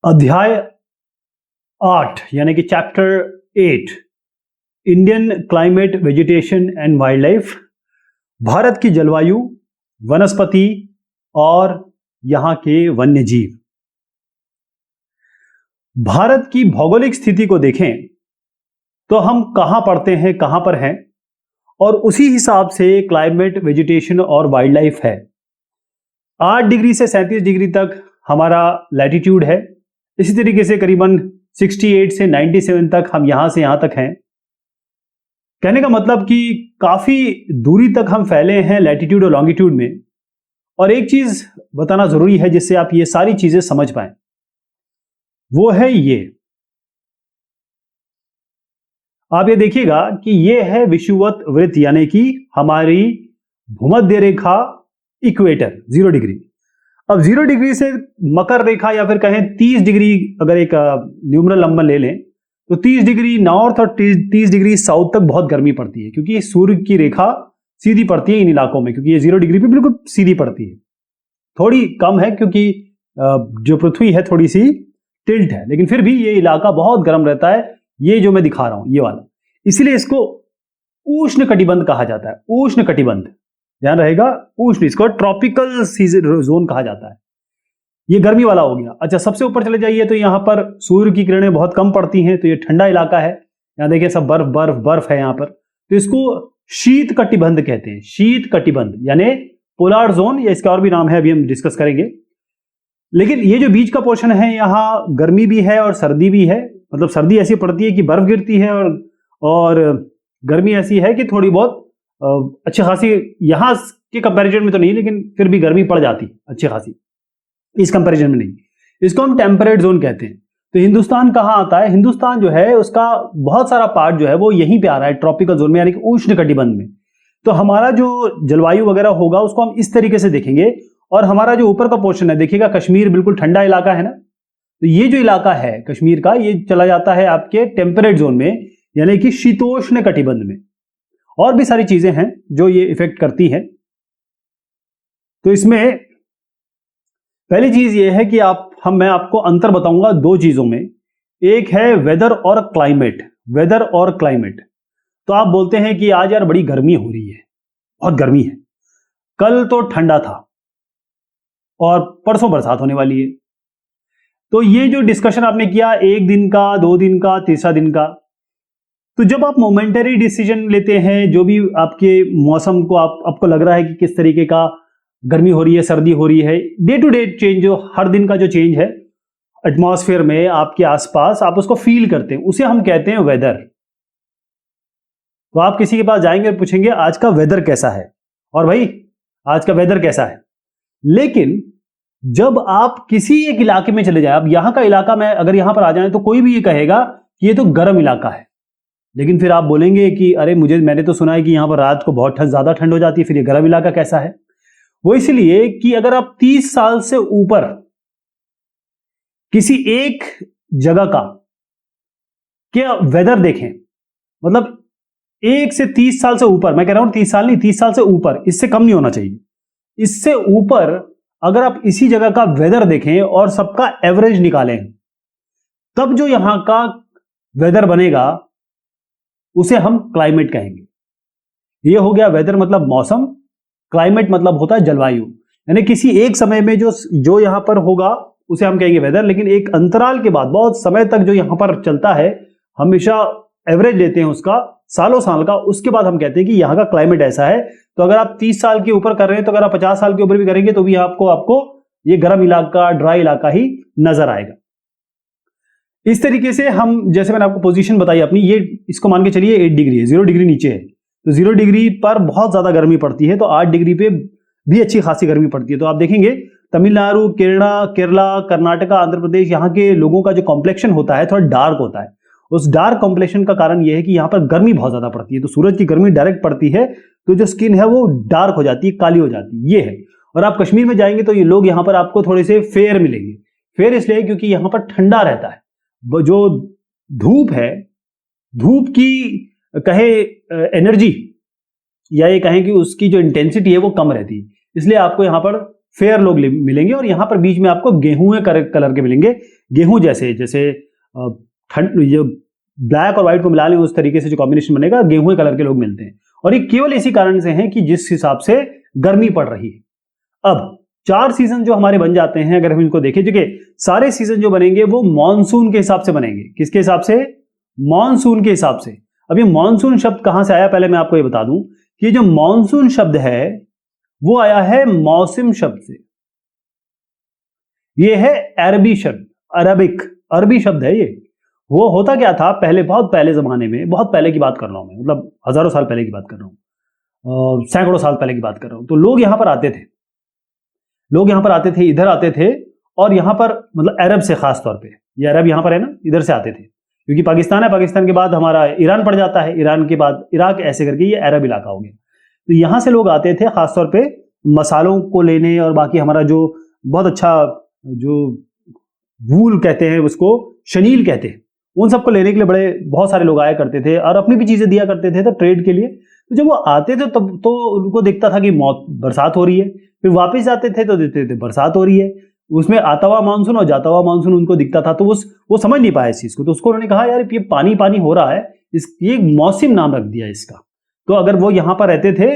अध्याय 8 यानी कि chapter 8 Indian climate vegetation and wild life, Bharat की जलवायु, वनस्पति और यहां के वन्य जीव। भारत की भौगोलिक स्थिति को देखें तो हम कहां पड़ते हैं, कहां पर हैं, और उसी हिसाब से क्लाइमेट, वेजिटेशन और वाइल्ड लाइफ है। 8 डिग्री से 37 डिग्री तक हमारा लैटिट्यूड है। इसी तरीके से करीबन 68 से 97 तक हम यहां से यहां तक हैं। कहने का मतलब कि काफी दूरी तक हम फैले हैं लैटिट्यूड और लॉन्गिट्यूड में। और एक चीज बताना जरूरी है जिससे आप ये सारी चीजें समझ पाएं, वो है ये। आप ये देखिएगा कि ये है विषुवत वृत्त यानी कि हमारी भूमध्य रेखा, इक्वेटर 0 डिग्री। अब 0 डिग्री से मकर रेखा या फिर कहें 30 डिग्री, अगर एक न्यूमरल नंबर ले लें तो 30 डिग्री नॉर्थ और 30 डिग्री साउथ तक बहुत गर्मी पड़ती है, क्योंकि सूर्य की रेखा सीधी पड़ती है इन इलाकों में, क्योंकि ये 0 डिग्री पे बिल्कुल सीधी पड़ती है। थोड़ी कम है क्योंकि जो पृथ्वी है थोड़ी सी टिल्ट है, लेकिन फिर भी ये इलाका बहुत गर्म रहता है। ये जो मैं दिखा रहा हूं ये वाला, इसलिए इसको उष्ण कटिबंध कहा जाता है। उष्ण कटिबंध ध्यान रहेगा, उष्ण, इसको ट्रॉपिकल सीजन जोन कहा जाता है। ये गर्मी वाला हो गया। अच्छा, सबसे ऊपर चले जाइए तो यहाँ पर सूर्य की किरणें बहुत कम पड़ती हैं, तो ये ठंडा इलाका है। यहाँ देखिए सब बर्फ बर्फ बर्फ है यहाँ पर, तो इसको शीत कटिबंध कहते हैं। शीत कटिबंध यानी पोलार जोन, या इसका और भी नाम है, अभी हम डिस्कस करेंगे। लेकिन ये जो बीच का पोर्शन है, यहाँ गर्मी भी है और सर्दी भी है। मतलब सर्दी ऐसी पड़ती है कि बर्फ गिरती है, और गर्मी ऐसी है कि थोड़ी बहुत अच्छी खासी, यहाँ के कंपैरिजन में तो नहीं, लेकिन फिर भी गर्मी पड़ जाती अच्छी खासी, इस कंपैरिजन में नहीं। इसको हम टेम्परेट जोन कहते हैं। तो हिंदुस्तान कहाँ आता है? हिंदुस्तान जो है उसका बहुत सारा पार्ट जो है वो यहीं पे आ रहा है, ट्रॉपिकल जोन में, यानी कि उष्ण कटिबंध में। तो हमारा जो जलवायु वगैरह होगा उसको हम इस तरीके से देखेंगे। और हमारा जो ऊपर का पोर्शन है, देखिएगा कश्मीर बिल्कुल ठंडा इलाका है ना, तो ये जो इलाका है कश्मीर का, ये चला जाता है आपके टेम्परेट जोन में, यानी कि शीतोष्ण कटिबंध में। और भी सारी चीजें हैं जो ये इफेक्ट करती हैं। तो इसमें पहली चीज ये है कि मैं आपको अंतर बताऊंगा 2 चीजों में। एक है वेदर और क्लाइमेट। वेदर और क्लाइमेट, तो आप बोलते हैं कि आज यार बड़ी गर्मी हो रही है, बहुत गर्मी है, कल तो ठंडा था और परसों बरसात होने वाली है। तो ये जो डिस्कशन आपने किया 1 दिन का, 2 दिन का, तीसरा दिन का, तो जब आप मोमेंटरी डिसीजन लेते हैं, जो भी आपके मौसम को आपको लग रहा है कि किस तरीके का गर्मी हो रही है, सर्दी हो रही है, डे टू डे चेंज, जो हर दिन का जो चेंज है एटमॉस्फेयर में आपके आसपास, आप उसको फील करते हैं, उसे हम कहते हैं वेदर। तो आप किसी के पास जाएंगे और पूछेंगे आज का वेदर कैसा है, और भाई आज का वेदर कैसा है। लेकिन जब आप किसी एक इलाके में चले जाए, अब यहां का इलाका में अगर यहां पर आ जाए तो कोई भी ये कहेगा कि ये तो गर्म इलाका है। लेकिन फिर आप बोलेंगे कि अरे मैंने तो सुना है कि यहां पर रात को बहुत ज्यादा ठंड हो जाती है, फिर ये गर्म इलाका कैसा है? वो इसलिए कि अगर आप 30 साल से ऊपर किसी एक जगह का क्या वेदर देखें, मतलब 1 से 30 साल से ऊपर, मैं कह रहा हूं 30 साल नहीं, 30 साल से ऊपर, इससे कम नहीं होना चाहिए। इससे ऊपर अगर आप इसी जगह का वेदर देखें और सबका एवरेज निकालें, तब जो यहां का वेदर बनेगा उसे हम क्लाइमेट कहेंगे। यह हो गया वेदर मतलब मौसम, क्लाइमेट मतलब होता है जलवायु। यानी किसी एक समय में जो यहां पर होगा उसे हम कहेंगे वेदर, लेकिन एक अंतराल के बाद बहुत समय तक जो यहां पर चलता है, हमेशा एवरेज लेते हैं उसका, सालों साल का, उसके बाद हम कहते हैं कि यहां का क्लाइमेट ऐसा है। तो अगर आप 30 साल के ऊपर कर रहे हैं, तो अगर आप 50 साल के ऊपर भी करेंगे तो भी आपको ये गर्म इलाका, ड्राई इलाका ही नजर आएगा। इस तरीके से हम, जैसे मैंने आपको पोजीशन बताई अपनी, ये इसको मान के चलिए 8 डिग्री है, 0 डिग्री नीचे है, तो 0 डिग्री पर बहुत ज्यादा गर्मी पड़ती है, तो 8 डिग्री पे भी अच्छी खासी गर्मी पड़ती है। तो आप देखेंगे तमिलनाडु, केरला, कर्नाटका, आंध्र प्रदेश, यहाँ के लोगों का जो कॉम्प्लेक्शन होता है थोड़ा डार्क होता है। उस डार्क कॉम्प्लेक्शन का कारण यह है कि यहाँ पर गर्मी बहुत ज्यादा पड़ती है, तो सूरज की गर्मी डायरेक्ट पड़ती है, तो जो स्किन है वो डार्क हो जाती है, काली हो जाती है, ये है। और आप कश्मीर में जाएंगे तो ये लोग यहाँ पर आपको थोड़े से फेयर मिलेंगे। फेयर इसलिए क्योंकि यहाँ पर ठंडा रहता है, जो धूप है, धूप की कहे एनर्जी, या ये कहें कि उसकी जो इंटेंसिटी है वो कम रहती है, इसलिए आपको यहाँ पर फेयर लोग मिलेंगे और यहाँ पर बीच में आपको गेहूं कलर के मिलेंगे, गेहूं जैसे ठंड ये ब्लैक और व्हाइट को मिला लें उस तरीके से जो कॉम्बिनेशन बनेगा, गेहूं कलर के लोग मिलते हैं। और ये केवल इसी कारण से है कि जिस हिसाब से गर्मी पड़ रही है। अब 4 सीजन जो हमारे बन जाते हैं, अगर हम इनको देखें, देखिए सारे सीजन जो बनेंगे वो मॉनसून के हिसाब से बनेंगे। किसके हिसाब से? मॉनसून के हिसाब से। अब ये मॉनसून शब्द कहां से आया, पहले मैं आपको ये बता दूं कि जो मॉनसून शब्द है वो आया है मौसम शब्द से। ये है अरबी शब्द, अरबी शब्द है ये। वो होता क्या था पहले, बहुत पहले जमाने में, बहुत पहले की बात कर रहा हूं मैं, मतलब हजारों साल पहले की बात कर रहा हूं, सैकड़ों साल पहले की बात कर रहा हूं। तो लोग यहां पर आते थे, इधर आते थे, और यहां पर मतलब अरब से, खास तौर पे ये अरब यहां पर है ना, इधर से आते थे, क्योंकि पाकिस्तान है, पाकिस्तान के बाद हमारा ईरान पड़ जाता है, ईरान के बाद इराक, ऐसे करके ये अरब इलाका हो गया। तो यहां से लोग आते थे खासतौर पे मसालों को लेने, और बाकी हमारा जो बहुत अच्छा जो वूल कहते हैं उसको शनील कहते हैं, उन सबको लेने के लिए बहुत सारे लोग आया करते थे और अपनी भी चीजें दिया करते थे तो ट्रेड के लिए। तो जब वो आते थे तब तो उनको दिखता था कि बरसात हो रही है, फिर वापस जाते थे तो देखते थे बरसात हो रही है। उसमें आता हुआ मानसून और जाता हुआ मानसून उनको दिखता था, तो वो समझ नहीं पाया इस चीज को। तो उसको उन्होंने कहा यार ये पानी पानी हो रहा है, ये मौसम नाम रख दिया इसका। तो अगर वो यहाँ पर रहते थे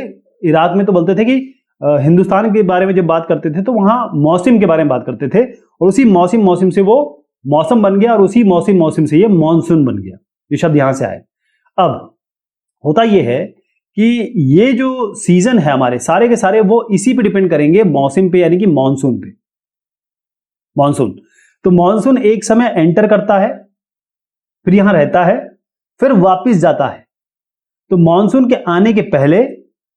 इराक में तो बोलते थे कि हिंदुस्तान के बारे में जब बात करते थे तो वहां मौसम के बारे में बात करते थे, और उसी मौसम से वो मौसम बन गया, और उसी मौसम से ये मानसून बन गया। ये शब्द यहां से आए। अब होता यह है कि ये जो सीजन है हमारे सारे के सारे वो इसी पे डिपेंड करेंगे, मौसम पे, यानी कि मानसून पे। मानसून, तो मानसून एक समय एंटर करता है, फिर यहां रहता है, फिर वापस जाता है। तो मानसून के आने के पहले,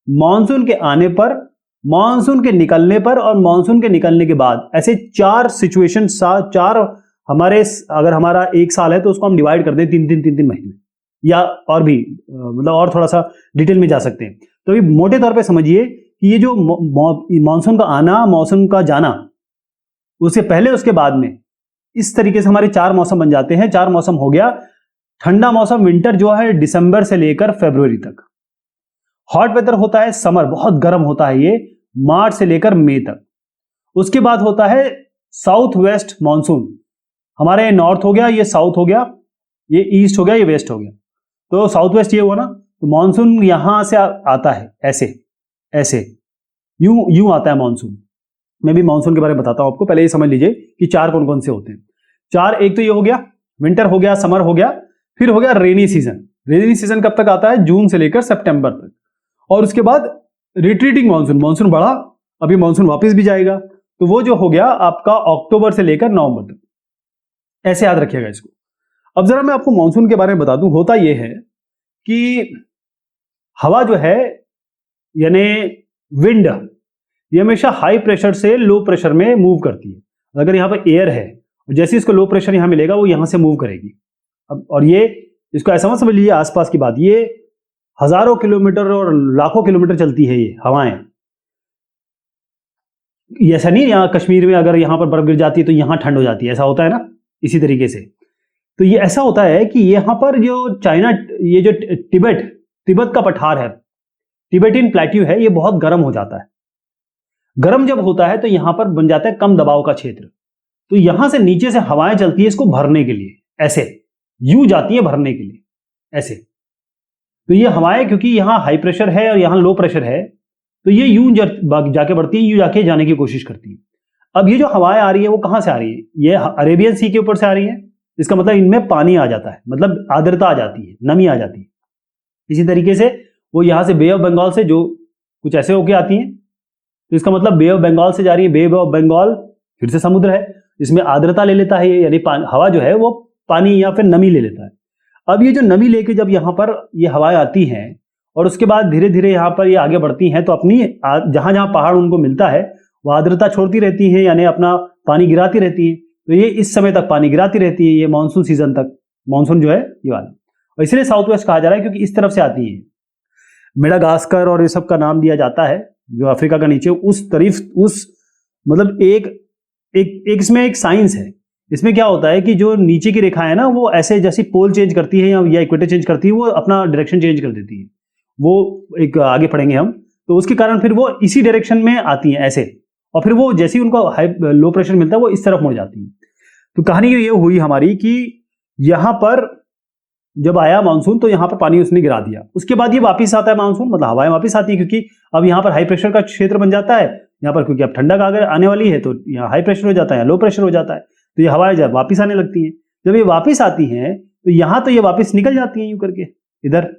मानसून के आने पर, मानसून के निकलने पर और मानसून के निकलने के बाद, ऐसे 4 सिचुएशन, 4 हमारे, अगर हमारा एक साल है तो उसको हम डिवाइड कर दें 3 महीने, या और भी मतलब और थोड़ा सा डिटेल में जा सकते हैं। तो अभी मोटे तौर पे समझिए कि ये जो मानसून का आना, मौसम का जाना, उससे पहले उसके बाद में, इस तरीके से हमारे 4 मौसम बन जाते हैं। 4 मौसम हो गया। ठंडा मौसम विंटर जो है दिसंबर से लेकर फरवरी तक। हॉट वेदर होता है समर, बहुत गर्म होता है ये, मार्च से लेकर मई तक। उसके बाद होता है साउथ वेस्ट मानसून, हमारे नॉर्थ हो गया, ये साउथ हो गया, ये ईस्ट हो गया, ये वेस्ट हो गया। तो साउथ वेस्ट ये हुआ ना, तो मानसून यहां से आता है, ऐसे यूं आता है मानसून। मैं भी मानसून के बारे में बताता हूं आपको, पहले ये समझ लीजिए कि 4 कौन कौन से होते हैं। 4, एक तो ये हो गया, विंटर हो गया, समर हो गया, फिर हो गया रेनी सीजन। रेनी सीजन कब तक आता है? जून से लेकर सितंबर तक। और उसके बाद रिट्रीटिंग मानसून, मानसून बढ़ा, अभी मानसून वापस भी जाएगा, तो वो जो हो गया आपका अक्टूबर से लेकर नवंबर तक। ऐसे याद रखिएगा इसको। अब जरा मैं आपको मानसून के बारे में बता दूं। होता यह है कि हवा जो है, यानी विंड, ये हमेशा हाई प्रेशर से लो प्रेशर में मूव करती है। अगर यहाँ पर एयर है, जैसे इसको लो प्रेशर यहाँ मिलेगा वो यहाँ से मूव करेगी। अब और ये, इसको ऐसा मत समझ लीजिए आसपास की बात, ये हजारों किलोमीटर और लाखों किलोमीटर चलती है ये हवाएं। ऐसा नहीं यहाँ कश्मीर में अगर यहाँ पर बर्फ गिर जाती है तो यहाँ ठंड हो जाती है, ऐसा होता है ना, इसी तरीके से। तो ये ऐसा होता है कि यहाँ पर जो चाइना, ये जो तिब्बत का पठार है, तिबेटियन प्लेट्यू है, ये बहुत गर्म हो जाता है। गर्म जब होता है तो यहां पर बन जाता है कम दबाव का क्षेत्र। तो यहां से नीचे से हवाएं चलती है इसको भरने के लिए, ऐसे यूं जाती है भरने के लिए, ऐसे। तो ये हवाएं, क्योंकि यहां हाई प्रेशर है और यहां लो प्रेशर है, तो ये यूं जाके बढ़ती है, यूं जाके जाने की कोशिश करती है। अब ये जो हवाएं आ रही है वो कहां से आ रही है? ये अरेबियन सी के ऊपर से आ रही है। इसका मतलब इनमें पानी आ जाता है, मतलब आर्द्रता आ जाती है, नमी आ जाती है। इसी तरीके से वो यहां से बे ऑफ बंगाल से जो कुछ ऐसे होके आती हैं, तो इसका मतलब बे ऑफ बंगाल से जा रही है। बे ऑफ बंगाल फिर से समुद्र है, इसमें आर्द्रता ले लेता है, यानी हवा जो है वो पानी या फिर नमी ले लेता है। अब ये जो नमी लेके जब यहाँ पर ये हवाएं आती हैं और उसके बाद धीरे धीरे यहाँ पर ये आगे बढ़ती हैं, तो अपनी जहां जहां पहाड़ उनको मिलता है वो आर्द्रता छोड़ती रहती है, यानी अपना पानी गिराती रहती है। तो ये इस समय तक पानी गिराती रहती है, ये मानसून सीजन तक, मानसून जो है ये वाला। और इसलिए साउथ वेस्ट कहा जा रहा है क्योंकि इस तरफ से आती है। मेडागास्कर और ये सब का नाम दिया जाता है, जो अफ्रीका का नीचे उस तरफ, उस मतलब एक इसमें एक साइंस है। इसमें क्या होता है कि जो नीचे की रेखा है ना, वो ऐसे जैसे पोल चेंज करती है या इक्वेटर चेंज करती है, वो अपना डायरेक्शन चेंज कर देती है। वो एक आगे पढ़ेंगे हम, तो उसके कारण फिर वो इसी डायरेक्शन में आती हैं ऐसे, और फिर वो जैसे ही उनको हाई लो प्रेशर मिलता है वो इस तरफ मुड़ जाती है। तो कहानी ये हुई हमारी कि यहां पर जब आया मानसून तो यहां पर पानी उसने गिरा दिया, उसके बाद ये वापस आता है मानसून, मतलब हवाएं वापस आती है, क्योंकि अब यहां पर हाई प्रेशर का क्षेत्र बन जाता है यहाँ पर, क्योंकि अब ठंडक अगर आने वाली है तो यहाँ हाई प्रेशर हो जाता है, लो प्रेशर हो जाता है, तो ये हवाएं जब वापस आने लगती हैं, जब ये वापस आती हैं तो यहाँ तो ये वापस निकल जाती हैं यूं करके इधर,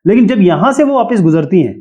लेकिन जब यहां से वो वापस गुजरती हैं,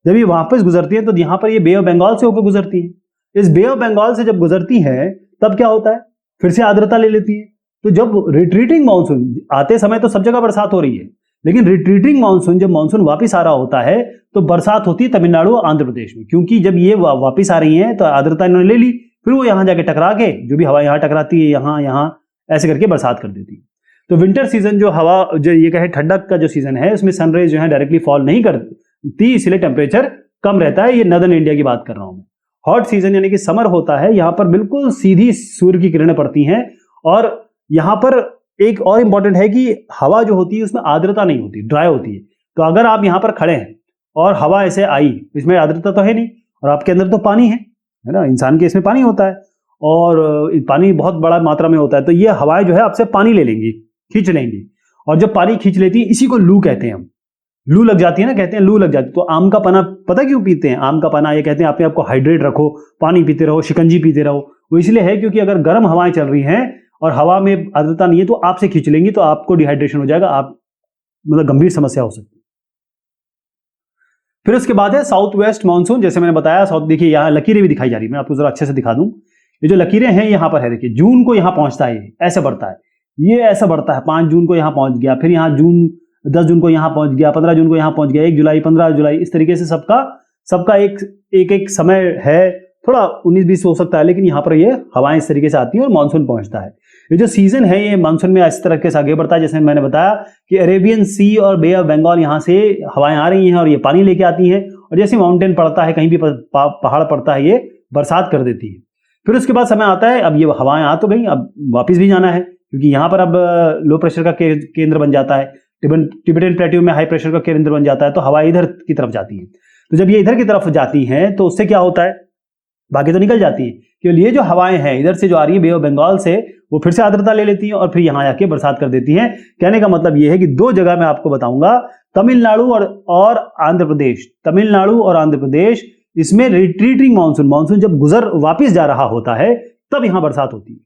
जब ये वापस गुजरती है तो यहाँ पर ये बे ऑफ बंगाल से होकर गुजरती है। इस बे ऑफ बंगाल से जब गुजरती है तब क्या होता है, फिर से आर्द्रता ले लेती है। तो जब रिट्रीटिंग मानसून आते समय तो सब जगह बरसात हो रही है, लेकिन रिट्रीटिंग मानसून जब मानसून वापस आ रहा होता है तो बरसात होती है तमिलनाडु और आंध्र प्रदेश में, क्योंकि जब ये वापस आ रही है तो आर्द्रता इन्होंने ले ली, फिर वो यहां जाके टकरा के जो भी हवा यहाँ टकराती है यहाँ यहाँ ऐसे करके बरसात कर देती है। तो विंटर सीजन जो हवा जो ये कहे ठंडक का जो सीजन है उसमें सनराइज जो है डायरेक्टली फॉल नहीं करती, इसलिए टेम्परेचर कम रहता है। ये नदर्न इंडिया की बात कर रहा हूं मैं। हॉट सीजन यानी कि समर होता है, यहाँ पर बिल्कुल सीधी सूर्य की किरणें पड़ती हैं, और यहाँ पर एक और इंपॉर्टेंट है कि हवा जो होती है उसमें आर्द्रता नहीं होती, ड्राई होती है। तो अगर आप यहाँ पर खड़े हैं और हवा ऐसे आई, इसमें आर्द्रता तो है नहीं और आपके अंदर तो पानी है ना, इंसान के इसमें पानी होता है और पानी बहुत बड़ा मात्रा में होता है, तो ये हवाएं जो है आपसे पानी ले लेंगी, खींच लेंगी, और जब पानी खींच लेती है इसी को लू कहते हैं हम। लू लग जाती है ना, कहते हैं लू लग जाती है। तो आम का पना पता क्यों पीते हैं? आम का पना ये कहते हैं अपने आपको हाइड्रेट रखो, पानी पीते रहो, शिकंजी पीते रहो। वो इसलिए है क्योंकि अगर गर्म हवाएं चल रही हैं और हवा में आर्द्रता नहीं है तो आपसे खींच लेंगी, तो आपको डिहाइड्रेशन हो जाएगा, आप मतलब गंभीर समस्या हो सकती है। फिर उसके बाद है साउथ वेस्ट मानसून, जैसे मैंने बताया साउथ, देखिए यहाँ लकीरें भी दिखाई जा रही है, मैं आपको जरा अच्छे से दिखा दूं। ये जो लकीरें हैं यहाँ पर है, देखिए जून को यहाँ पहुंचता है, ऐसे बढ़ता है, ये ऐसा बढ़ता है, 5 जून को यहाँ पहुंच गया, फिर यहाँ 10 जून को यहाँ पहुंच गया, 15 जून को यहाँ पहुंच गया, 1 जुलाई, 15 जुलाई, इस तरीके से सबका एक समय है, थोड़ा 19-20 हो सकता है, लेकिन यहाँ पर ये हवाएं इस तरीके से आती हैं और मानसून पहुंचता है। ये जो सीजन है ये मानसून में इस तरह से आगे बढ़ता है, जैसे मैंने बताया कि अरेबियन सी और बे ऑफ बंगाल यहाँ से हवाएं आ रही हैं और ये पानी लेके आती हैं, और जैसे माउंटेन पड़ता है, कहीं भी पहाड़ पड़ता है, ये बरसात कर देती है। फिर उसके बाद समय आता है, अब ये हवाएं आ तो गई, अब वापिस भी जाना है, क्योंकि यहाँ पर अब लो प्रेशर का केंद्र बन जाता है, टिबेटन प्लेट्यू में हाई प्रेशर का केंद्र बन जाता है, तो हवा इधर की तरफ जाती है। तो जब ये इधर की तरफ जाती हैं तो उससे क्या होता है, बाकी तो निकल जाती है, केवल ये जो हवाएं हैं इधर से जो आ रही है बे ऑफ बंगाल से, वो फिर से आर्द्रता ले लेती हैं और फिर यहाँ आके बरसात कर देती हैं। कहने का मतलब ये है कि 2 जगह मैं आपको बताऊंगा, तमिलनाडु और आंध्र प्रदेश, तमिलनाडु और आंध्र प्रदेश, इसमें रिट्रीटिंग मानसून जब गुजर वापिस जा रहा होता है तब यहाँ बरसात होती है।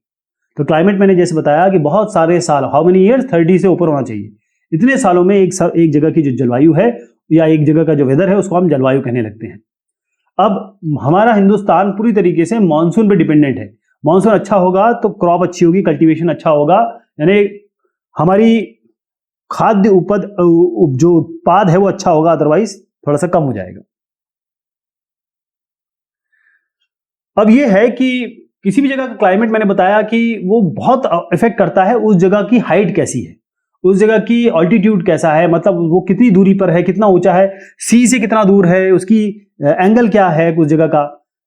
तो क्लाइमेट मैंने जैसे बताया कि बहुत सारे साल, हाउ मेनी ईयर्स, 30 से ऊपर होना चाहिए, इतने सालों में एक जगह की जो जलवायु है या एक जगह का जो वेदर है उसको हम जलवायु कहने लगते हैं। अब हमारा हिंदुस्तान पूरी तरीके से मानसून पे डिपेंडेंट है। मानसून अच्छा होगा तो क्रॉप अच्छी होगी, कल्टीवेशन अच्छा होगा, यानी हमारी खाद्य जो उत्पाद है वो अच्छा होगा, अदरवाइज थोड़ा सा कम हो जाएगा। अब ये है कि किसी भी जगह का क्लाइमेट मैंने बताया कि वो बहुत इफेक्ट करता है उस जगह की हाइट कैसी है, उस जगह की ऑल्टीट्यूड कैसा है, मतलब वो कितनी दूरी पर है, कितना ऊंचा है, सी से कितना दूर है, उसकी एंगल क्या है उस जगह का,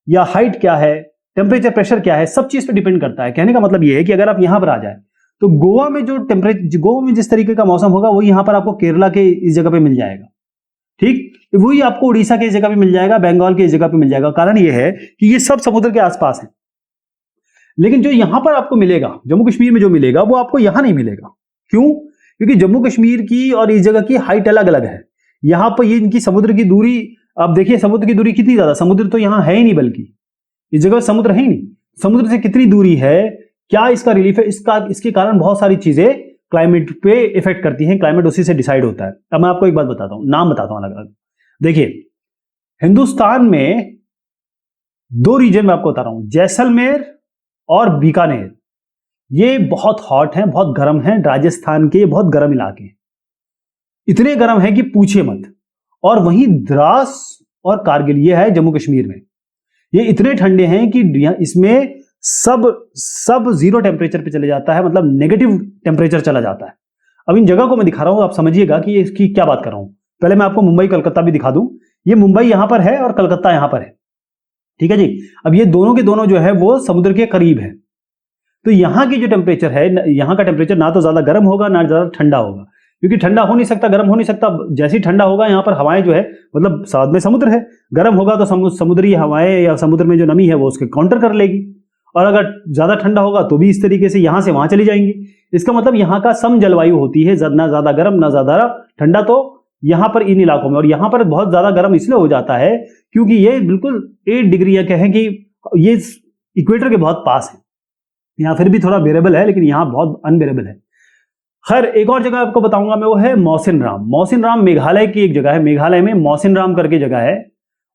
या हाइट क्या है, टेम्परेचर प्रेशर क्या है, सब चीज पे डिपेंड करता है। कहने का मतलब ये है कि अगर आप यहां पर आ जाए तो गोवा में गोवा में जिस तरीके का मौसम होगा वही यहां पर आपको केरला के इस जगह पे मिल जाएगा, ठीक, वही आपको उड़ीसा के इस जगह पे मिल जाएगा, बंगाल के इस जगह पे मिल जाएगा। कारण ये है कि ये सब समुद्र के आसपास है, लेकिन जो यहां पर आपको मिलेगा, जम्मू कश्मीर में जो मिलेगा वो आपको यहां नहीं मिलेगा। क्यों? क्योंकि जम्मू कश्मीर की और इस जगह की हाइट अलग अलग है। यहां पर ये इनकी समुद्र की दूरी, आप देखिए समुद्र की दूरी कितनी ज्यादा, समुद्र तो यहां है ही नहीं, बल्कि इस जगह समुद्र है ही नहीं। समुद्र से कितनी दूरी है, क्या इसका रिलीफ है, इसके कारण बहुत सारी चीजें क्लाइमेट पे इफेक्ट करती हैं, क्लाइमेट उसी से डिसाइड होता है। अब मैं आपको एक बात बताता हूं, नाम बताता हूं अलग अलग। देखिए हिंदुस्तान में 2 रीजन में आपको बता रहा हूं, जैसलमेर और बीकानेर, ये बहुत हॉट हैं, बहुत गर्म हैं, राजस्थान के बहुत गर्म इलाके हैं, इतने गर्म हैं कि पूछिए मत। और वहीं द्रास और कारगिल, ये है जम्मू कश्मीर में, ये इतने ठंडे हैं कि इसमें सब 0 टेम्परेचर पे चले जाता है, मतलब नेगेटिव टेम्परेचर चला जाता है। अब इन जगह को मैं दिखा रहा हूं, आप समझिएगा कि इसकी क्या बात कर रहा हूं। पहले मैं आपको मुंबई कलकत्ता भी दिखा दूं, ये मुंबई यहां पर है और कलकत्ता यहां पर है, ठीक है जी। अब ये दोनों के दोनों जो है वो समुद्र के करीब है, तो यहां की जो टेम्परेचर है, यहां का टेम्परेचर ना तो ज्यादा गर्म होगा ना ज्यादा ठंडा होगा, क्योंकि ठंडा हो नहीं सकता, गर्म हो नहीं सकता। जैसे ही ठंडा होगा यहाँ पर हवाएं जो है, मतलब साथ में समुद्र है, गर्म होगा तो समुद्री हवाएं या समुद्र में जो नमी है वो उसके काउंटर कर लेगी, और अगर ज्यादा ठंडा होगा तो भी इस तरीके से यहां से वहां चली जाएंगी। इसका मतलब यहाँ का सम जलवायु होती है, ना ज्यादा गर्म ना ज्यादा ठंडा, तो यहाँ पर इन इलाकों में। और यहाँ पर बहुत ज्यादा गर्म इसलिए हो जाता है क्योंकि ये बिल्कुल 8 डिग्री या कहें कि ये इक्वेटर के बहुत पास है। यहाँ फिर भी थोड़ा बेरेबल है, लेकिन यहाँ बहुत अनबेरेबल है। खैर, एक और जगह आपको बताऊंगा मैं, वो है मौसिनराम। मौसिनराम मेघालय की एक जगह है, मेघालय में मौसिनराम करके जगह है।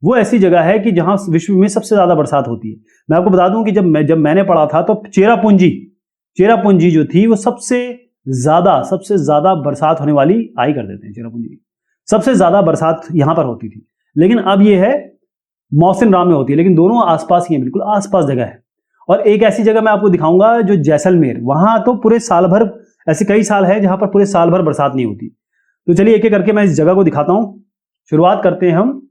वो ऐसी जगह है कि जहां विश्व में सबसे ज्यादा बरसात होती है। मैं आपको बता दूं कि जब मैंने पढ़ा था तो चेरापूंजी जो थी वो सबसे ज्यादा बरसात होने वाली आई कर देते हैं। चेरापूंजी सबसे ज्यादा बरसात यहां पर होती थी, लेकिन अब ये है मौसिनराम में होती है। लेकिन दोनों आसपास ही है, बिल्कुल आसपास जगह है। और एक ऐसी जगह मैं आपको दिखाऊंगा जो जैसलमेर, वहां तो पूरे साल भर, ऐसे कई साल है जहां पर पूरे साल भर बरसात नहीं होती। तो चलिए एक एक करके मैं इस जगह को दिखाता हूं। शुरुआत करते हैं हम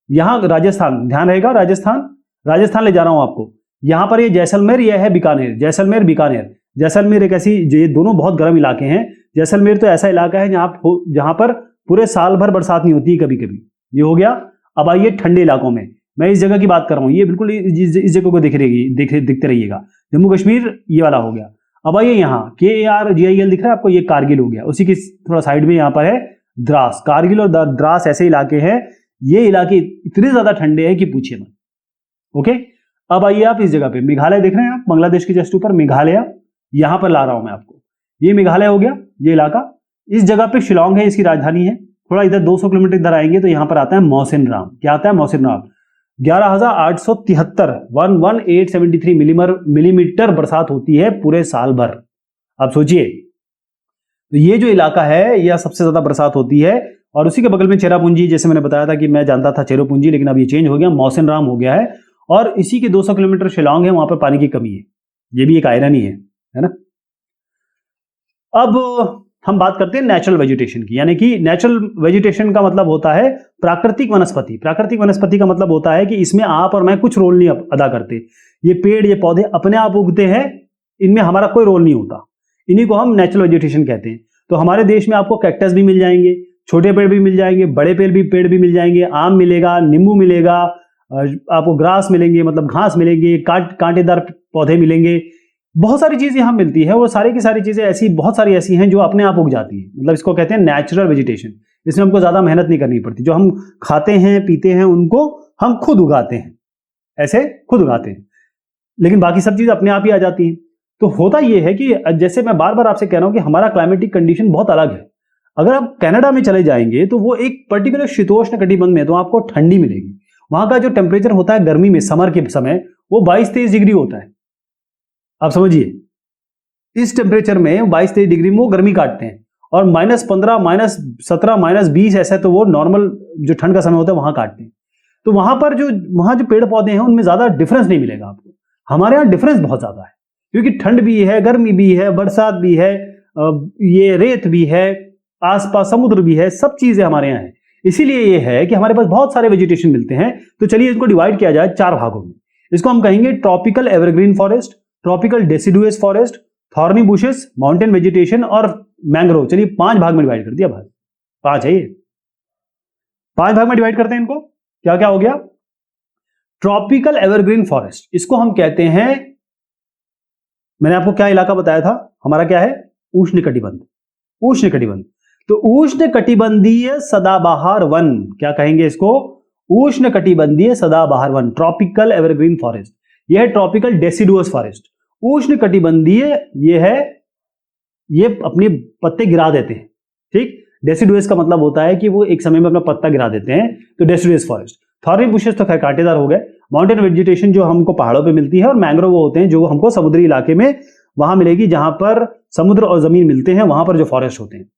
यहां, राजस्थान, ध्यान रहेगा, राजस्थान ले जा रहा हूं आपको। यहां पर ये जैसलमेर, यह है बीकानेर, जैसलमेर बीकानेर। जैसलमेर एक ऐसी, ये दोनों बहुत गर्म इलाके हैं। जैसलमेर तो ऐसा इलाका है जहां पर पूरे साल भर बरसात नहीं होती, कभी कभी। ये हो गया। अब आइए ठंडे इलाकों में, मैं इस जगह की बात कर रहा हूं। ये बिल्कुल इस जगह को दिखते रहिएगा। जम्मू कश्मीर ये वाला हो गया। अब आइए यहाँ KARGIL दिख रहा है आपको, ये कारगिल हो गया। उसी की थोड़ा साइड में यहाँ पर है द्रास। कारगिल और द्रास ऐसे इलाके हैं, ये इलाके इतने ज्यादा ठंडे हैं कि पूछिए मत। ओके, अब आइए आप इस जगह पे, मेघालय देख रहे हैं आप, बांग्लादेश के जस्ट ऊपर मेघालय, यहां पर ला रहा हूं मैं आपको। ये मेघालय हो गया, ये इलाका। इस जगह पे शिलोंग है, इसकी राजधानी है। थोड़ा इधर 200 किलोमीटर इधर आएंगे तो यहां पर आता है मौसिनराम। क्या आता है? मौसिनराम। 11,873 11873 मिलीमीटर बरसात होती है पूरे साल भर। आप सोचिए, तो ये जो इलाका है यह सबसे ज्यादा बरसात होती है। और उसी के बगल में चेरापूंजी, जैसे मैंने बताया था कि मैं जानता था चेरापूंजी, लेकिन अब ये चेंज हो गया, मौसिनराम हो गया है। और इसी के 200 किलोमीटर शिलोंग है, वहां पर पानी की कमी है। ये भी एक आयरनी है ना। अब हम बात करते हैं नेचुरल वेजिटेशन की, यानी कि नेचुरल वेजिटेशन का मतलब होता है प्राकृतिक वनस्पति। प्राकृतिक वनस्पति का मतलब होता है कि इसमें आप और मैं कुछ रोल नहीं अदा करते। ये पेड़, ये पौधे अपने आप उगते हैं, इनमें हमारा कोई रोल नहीं होता। इन्हीं को हम नेचुरल वेजिटेशन कहते हैं। तो हमारे देश में आपको कैक्टस भी मिल जाएंगे, छोटे पेड़ भी मिल जाएंगे, बड़े पेड़ भी मिल जाएंगे, आम मिलेगा, नींबू मिलेगा, आपको ग्रास मिलेंगे, मतलब घास मिलेंगे, कांटेदार पौधे मिलेंगे, बहुत सारी चीजें यहां मिलती है। वो सारी की सारी चीजें ऐसी, बहुत सारी ऐसी हैं जो अपने आप उग जाती हैं। मतलब इसको कहते हैं नेचुरल वेजिटेशन। इसमें हमको ज्यादा मेहनत नहीं करनी पड़ती। जो हम खाते हैं पीते हैं उनको हम खुद उगाते हैं, ऐसे खुद उगाते हैं, लेकिन बाकी सब चीज अपने आप ही आ जाती है। तो होता यह है कि जैसे मैं बार बार आपसे कह रहा हूं कि हमारा क्लाइमेटिक कंडीशन बहुत अलग है। अगर आप कनाडा में चले जाएंगे तो वो एक पर्टिकुलर शीतोष्ण कटिबंध में, तो आपको ठंडी मिलेगी। वहां का जो टेम्परेचर होता है गर्मी में, समर के समय, वो 22-23 डिग्री होता है। आप समझिए, इस टेम्परेचर में 22-23 डिग्री में वो गर्मी काटते हैं। और -15, -17, -20 ऐसा तो वो नॉर्मल जो ठंड का समय होता है वहां काटते हैं। तो वहां जो पेड़ पौधे हैं उनमें ज्यादा डिफरेंस नहीं मिलेगा आपको। हमारे यहाँ डिफरेंस बहुत ज्यादा है, क्योंकि ठंड भी है, गर्मी भी है, बरसात भी है, ये रेत भी है, आसपास समुद्र भी है, सब चीजें हमारे यहाँ है। इसीलिए ये है कि हमारे पास बहुत सारे वेजिटेशन मिलते हैं। तो चलिए इसको डिवाइड किया जाए 4 भागों में। इसको हम कहेंगे tropical evergreen forest, tropical deciduous forest, thorny bushes, mountain vegetation और मैंग्रोव। चलिए 5 भाग में डिवाइड कर दिया। भाग 5 है ये, 5 भाग में डिवाइड करते हैं इनको। क्या क्या हो गया? ट्रॉपिकल एवरग्रीन फॉरेस्ट, इसको हम कहते हैं, मैंने आपको क्या इलाका बताया था, हमारा क्या है? उष्णकटिबंध। उष्णकटिबंध, तो उष्णकटिबंधीय सदाबहार वन, क्या कहेंगे इसको? उष्णकटिबंधीय सदाबहार वन, ट्रॉपिकल एवरग्रीन फॉरेस्ट। यह है ट्रॉपिकल डेसिडुअस फॉरेस्ट। उष्णकटिबंधीय ये है, ये अपने पत्ते गिरा देते हैं, ठीक। डेसिडुअस का मतलब होता है कि वो एक समय में अपना पत्ता गिरा देते हैं, तो डेसिडुअस फॉरेस्ट। थॉर्नी बुशेस तो खैर कांटेदार हो गए। माउंटेन वेजिटेशन जो हमको पहाड़ों पे मिलती है, और मैंग्रोव वो होते हैं जो हमको समुद्री इलाके में वहां मिलेगी, जहां पर समुद्र और जमीन मिलते हैं, वहां पर जो फॉरेस्ट होते हैं।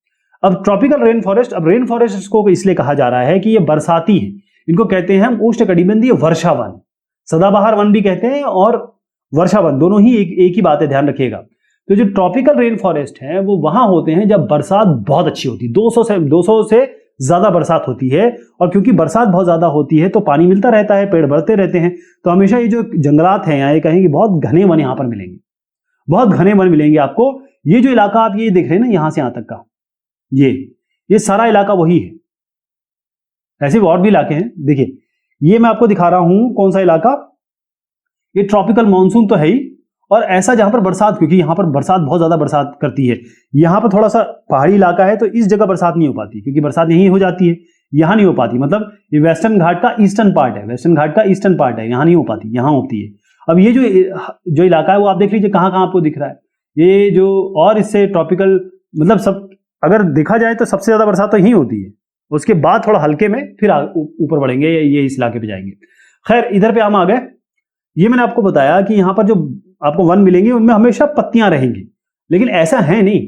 अब ट्रॉपिकल रेन फॉरेस्ट, अब रेन फॉरेस्ट को इसलिए कहा जा रहा है कि ये बरसाती है, इनको कहते हैं हम उष्णकटिबंधीय वर्षा वन। सदाबहार वन भी कहते हैं और वर्षा वन, दोनों ही एक ही बात है, ध्यान रखिएगा। तो जो ट्रॉपिकल रेन फॉरेस्ट है वो वहां होते हैं जब बरसात बहुत अच्छी होती है, 200 से ज्यादा बरसात होती है। और क्योंकि बरसात बहुत ज्यादा होती है तो पानी मिलता रहता है, पेड़ बढ़ते रहते हैं, तो हमेशा ये जो जंगलात हैं यहाँ, ये कहेंगे बहुत घने वन यहाँ पर मिलेंगे, बहुत घने वन मिलेंगे आपको। ये जो इलाका आप ये देख रहे हैं ना, यहां से यहां तक का, ये सारा इलाका वही है। ऐसे और भी इलाके हैं, देखिए ये मैं आपको दिखा रहा हूं कौन सा इलाका, ये ट्रॉपिकल मानसून तो है ही, और ऐसा जहां पर बरसात, क्योंकि यहां पर बरसात बहुत ज्यादा बरसात करती है, यहां पर थोड़ा सा पहाड़ी इलाका है तो इस जगह बरसात नहीं हो पाती, क्योंकि बरसात यहीं हो जाती है, यहां नहीं हो पाती। मतलब ये वेस्टर्न घाट का ईस्टर्न पार्ट है, वेस्टर्न घाट का ईस्टर्न पार्ट है, यहां नहीं हो पाती, यहां होती है। अब ये जो इलाका है वो आप देख लीजिए कहां कहां आपको दिख रहा है, ये जो, और इससे ट्रॉपिकल, मतलब सब अगर देखा जाए तो सबसे ज्यादा बरसात तो यहीं होती है, उसके बाद थोड़ा हल्के में फिर ऊपर बढ़ेंगे, ये इस इलाके पे जाएंगे। खैर इधर पे हम आ गए। ये मैंने आपको बताया कि यहां पर जो आपको वन मिलेंगे उनमें हमेशा पत्तियां रहेंगी, लेकिन ऐसा है नहीं,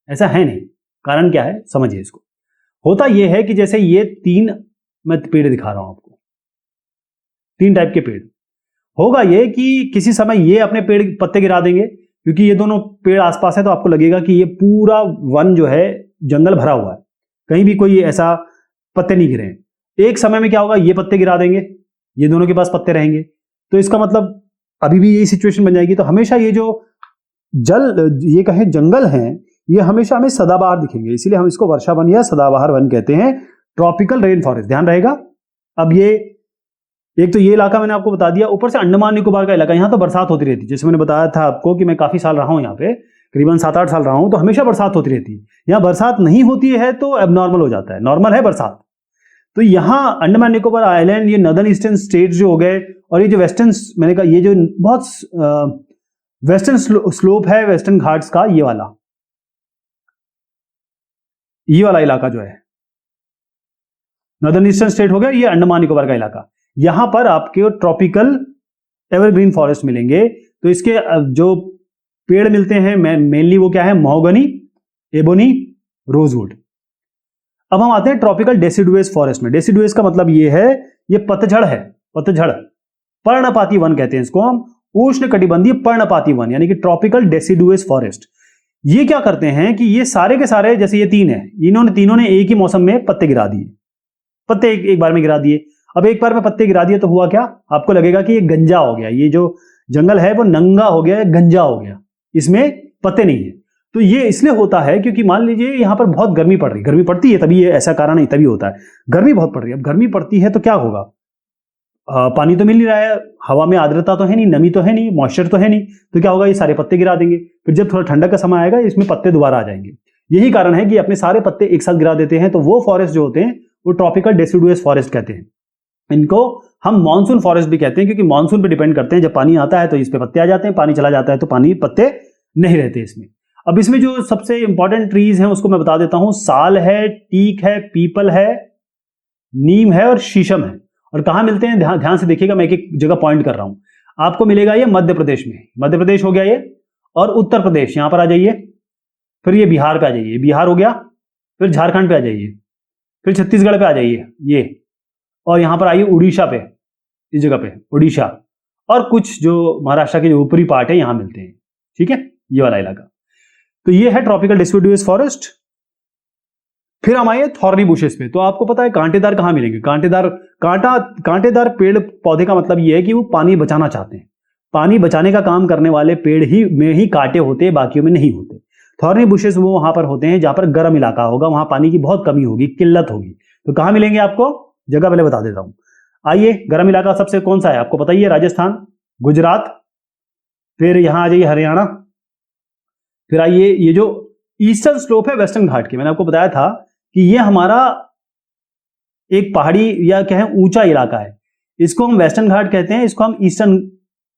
ऐसा है नहीं। कारण क्या है समझिए इसको। होता यह है कि जैसे ये तीन मैं पेड़ दिखा रहा हूं आपको, तीन टाइप के पेड़, होगा ये कि किसी समय ये अपने पेड़ पत्ते गिरा देंगे, क्योंकि ये दोनों पेड़ आसपास है तो आपको लगेगा कि ये पूरा वन जो है जंगल भरा हुआ है, कहीं भी कोई ऐसा पत्ते नहीं गिरे हैं। एक समय में क्या होगा, ये पत्ते गिरा देंगे, ये दोनों के पास पत्ते रहेंगे, तो इसका मतलब अभी भी यही सिचुएशन बन जाएगी। तो हमेशा ये जो ये कहें जंगल हैं, ये हमेशा हमें सदाबहार दिखेंगे, इसीलिए हम इसको वर्षा वन या सदाबहार वन कहते हैं, ट्रॉपिकल रेन फॉरेस्ट, ध्यान रहेगा। अब ये एक तो ये इलाका मैंने आपको बता दिया, ऊपर से अंडमान निकोबार का इलाका, यहां तो बरसात होती रहती है। जैसे मैंने बताया था आपको कि मैं काफी साल रहा हूं यहाँ पे, करीबन 7-8 साल रहा हूं, तो हमेशा बरसात होती रहती है। यहाँ बरसात नहीं होती है तो एबनॉर्मल हो जाता है, नॉर्मल है बरसात। तो यहाँ अंडमान निकोबार आइलैंड, ये नॉर्दर्न ईस्टर्न स्टेट्स जो हो गए, और ये जो वेस्टर्न, मैंने कहा ये जो बहुत वेस्टर्न स्लोप है वेस्टर्न घाट्स का, ये वाला इलाका जो है नॉर्दर्न ईस्टर्न स्टेट हो गया, ये अंडमान निकोबार का इलाका, यहां पर आपके ट्रॉपिकल एवरग्रीन फॉरेस्ट मिलेंगे। तो इसके जो पेड़ मिलते हैं मेनली वो क्या है, महोगनी, एबोनी, रोजवुड। अब हम आते हैं ट्रॉपिकल डेसिडुएस फॉरेस्ट में। डेसिडुएस का मतलब ये है, ये पतझड़ है, पतझड़, पर्णपाती वन कहते हैं इसको हम, उष्ण कटिबंधीय पर्णपाती वन, यानी कि ट्रॉपिकल डेसिडुएस फॉरेस्ट। ये क्या करते हैं कि ये सारे के सारे, जैसे ये तीन है, इन्होंने तीनों ने एक ही मौसम में पत्ते गिरा दिए, पत्ते एक बार में गिरा दिए। अब एक बार में पत्ते गिरा दिए तो हुआ क्या, आपको लगेगा कि ये गंजा हो गया, ये जो जंगल है वो नंगा हो गया, गंजा हो गया, इसमें पत्ते नहीं है। तो ये इसलिए होता है क्योंकि मान लीजिए यहां पर बहुत गर्मी पड़ रही, गर्मी पड़ती है तभी ये ऐसा कारण नहीं, तभी होता है, गर्मी बहुत पड़ रही है। अब गर्मी पड़ती है तो क्या होगा, पानी तो मिल नहीं रहा है, हवा में आर्द्रता तो है नहीं, नमी तो है नहीं, मॉइस्चर तो है नहीं, तो क्या होगा, ये सारे पत्ते गिरा देंगे। फिर जब थोड़ा ठंडक का समय आएगा इसमें पत्ते दोबारा आ जाएंगे। यही कारण है कि अपने सारे पत्ते एक साथ गिरा देते हैं। तो वो फॉरेस्ट जो होते हैं वो ट्रॉपिकल डेसिडुएस फॉरेस्ट कहते हैं। इनको हम मॉनसून फॉरेस्ट भी कहते हैं, क्योंकि मॉनसून पे डिपेंड करते हैं, जब पानी आता है तो इस पे पत्ते आ जाते हैं, पानी चला जाता है तो पानी पत्ते नहीं रहते इसमें। अब इसमें जो सबसे इंपॉर्टेंट ट्रीज हैं उसको मैं बता देता हूं, साल है, टीक है, पीपल है, नीम है और शीशम है। और कहां मिलते हैं, ध्यान से देखिएगा, मैं एक एक जगह पॉइंट कर रहा हूं। आपको मिलेगा ये मध्य प्रदेश में, मध्य प्रदेश हो गया ये, और उत्तर प्रदेश, यहां पर आ जाइए, फिर ये बिहार पे आ जाइए, बिहार हो गया, फिर झारखंड पे आ जाइए, फिर छत्तीसगढ़ पे आ जाइए ये, और यहां पर आइए उड़ीसा पे, इस जगह पे उड़ीसा, और कुछ जो महाराष्ट्र के जो ऊपरी पार्ट है यहां मिलते हैं, ठीक है, ये वाला इलाका। तो ये है ट्रॉपिकल डेसिडुएस फॉरेस्ट। फिर हम आइए थॉर्नी बुशेस पे। तो आपको पता है कांटेदार कहां मिलेंगे, कांटेदार पेड़ पौधे का मतलब ये है कि वो पानी बचाना चाहते हैं, पानी बचाने का काम करने वाले पेड़ ही में ही कांटे होते हैं, बाकियों में नहीं होते। थॉर्नी बुशेस वो वहां पर होते हैं जहां पर गर्म इलाका होगा, वहां पानी की बहुत कमी होगी, किल्लत होगी। तो कहां मिलेंगे आपको, जगह पहले बता देता हूं। आइए, गर्म इलाका सबसे कौन सा है आपको बताइए, राजस्थान, गुजरात, फिर यहां आ जाइए हरियाणा, फिर आइए ये जो ईस्टर्न स्लोप है वेस्टर्न घाट के, मैंने आपको बताया था कि ये हमारा एक पहाड़ी या कहें ऊंचा इलाका है, इसको हम वेस्टर्न घाट कहते हैं,